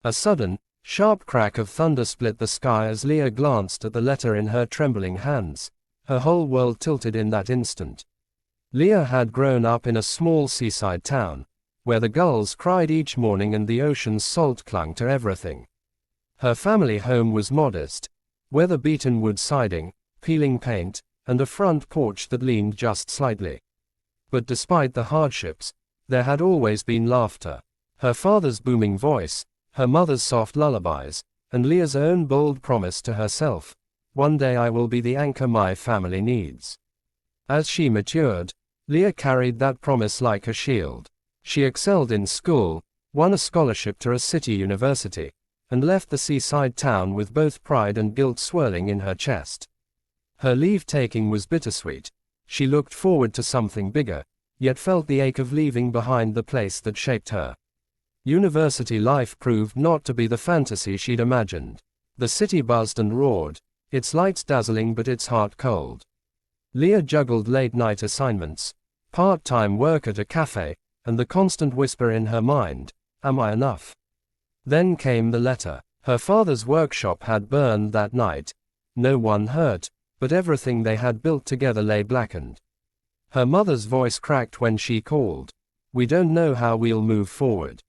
A sudden, sharp crack of thunder split the sky as Leah glanced at the letter in her trembling hands. Her whole world tilted in that instant. Leah had grown up in a small seaside town, where the gulls cried each morning and the ocean's salt clung to everything. Her family home was modest, weather-beaten wood siding, peeling paint, and a front porch that leaned just slightly. But despite the hardships, there had always been laughter. Her father's booming voice, her mother's soft lullabies, and Leah's own bold promise to herself, "One day I will be the anchor my family needs." As she matured, Leah carried that promise like a shield. She excelled in school, won a scholarship to a city university, and left the seaside town with both pride and guilt swirling in her chest. Her leave-taking was bittersweet. She looked forward to something bigger, yet felt the ache of leaving behind the place that shaped her. University life proved not to be the fantasy she'd imagined. The city buzzed and roared, its lights dazzling but its heart cold. Leah juggled late-night assignments, part-time work at a cafe, and the constant whisper in her mind, "Am I enough?" Then came the letter. Her father's workshop had burned that night. No one hurt, but everything they had built together lay blackened. Her mother's voice cracked when she called. "We don't know how we'll move forward."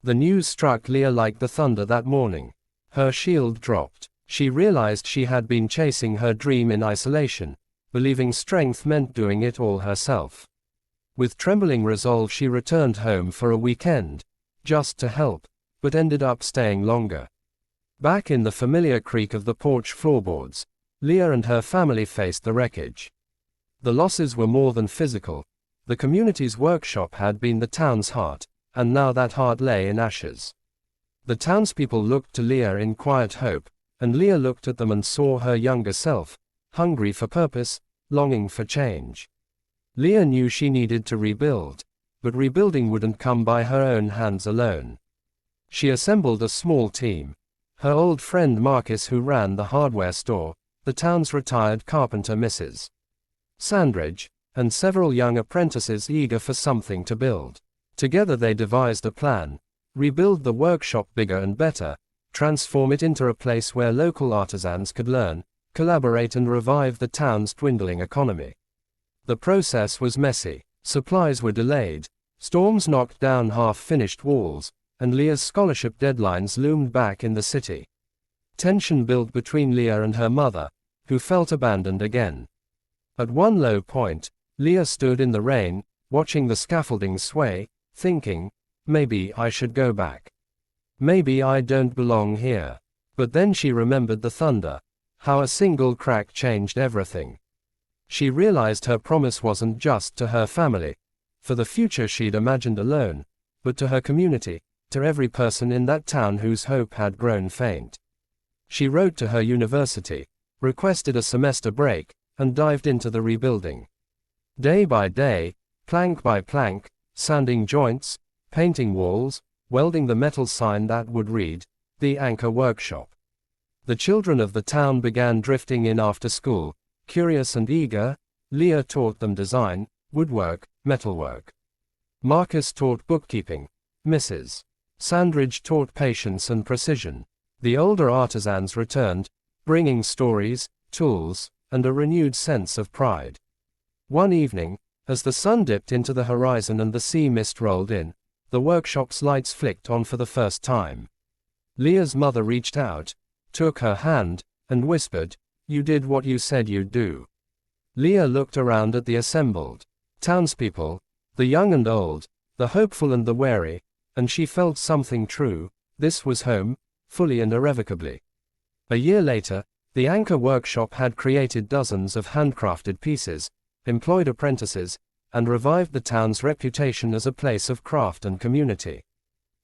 The news struck Leah like the thunder that morning. Her shield dropped. She realized she had been chasing her dream in isolation, believing strength meant doing it all herself. With trembling resolve she returned home for a weekend, just to help, but ended up staying longer. Back in the familiar creak of the porch floorboards, Leah and her family faced the wreckage. The losses were more than physical. The community's workshop had been the town's heart, and now that heart lay in ashes. The townspeople looked to Leah in quiet hope, and Leah looked at them and saw her younger self, hungry for purpose, longing for change. Leah knew she needed to rebuild, but rebuilding wouldn't come by her own hands alone. She assembled a small team. Her old friend Marcus, who ran the hardware store, the town's retired carpenter Mrs. Sandridge, and several young apprentices eager for something to build. Together they devised a plan: rebuild the workshop bigger and better, transform it into a place where local artisans could learn, collaborate and revive the town's dwindling economy. The process was messy. Supplies were delayed, storms knocked down half-finished walls, and Leah's scholarship deadlines loomed back in the city. Tension built between Leah and her mother, who felt abandoned again. At one low point, Leah stood in the rain, watching the scaffolding sway, thinking, "Maybe I should go back. Maybe I don't belong here." But then she remembered the thunder, how a single crack changed everything. She realized her promise wasn't just to her family, for the future she'd imagined alone, but to her community, to every person in that town whose hope had grown faint. She wrote to her university, requested a semester break, and dived into the rebuilding. Day by day, plank by plank, sanding joints, painting walls, welding the metal sign that would read, "The Anchor Workshop." The children of the town began drifting in after school, curious and eager. Leah taught them design, woodwork, metalwork. Marcus taught bookkeeping. Mrs. Sandridge taught patience and precision. The older artisans returned, bringing stories, tools, and a renewed sense of pride. One evening, as the sun dipped into the horizon and the sea mist rolled in, the workshop's lights flicked on for the first time. Leah's mother reached out, took her hand, and whispered, "You did what you said you'd do." Leah looked around at the assembled townspeople, the young and old, the hopeful and the wary, and she felt something true. This was home, fully and irrevocably. A year later, the Anchor Workshop had created dozens of handcrafted pieces, employed apprentices, and revived the town's reputation as a place of craft and community.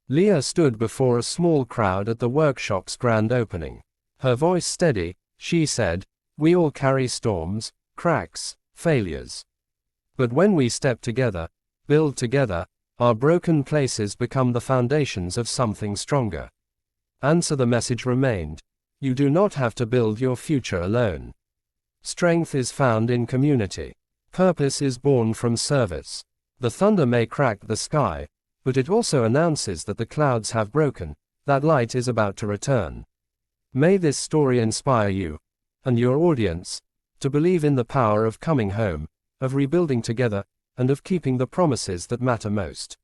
Leah stood before a small crowd at the workshop's grand opening. Her voice steady, she said, "We all carry storms, cracks, failures. But when we step together, build together, our broken places become the foundations of something stronger." Answer the message remained. You do not have to build your future alone. Strength is found in community. Purpose is born from service. The thunder may crack the sky, but it also announces that the clouds have broken, That light is about to return. May this story inspire you, and your audience, to believe in the power of coming home, of rebuilding together, and of keeping the promises that matter most.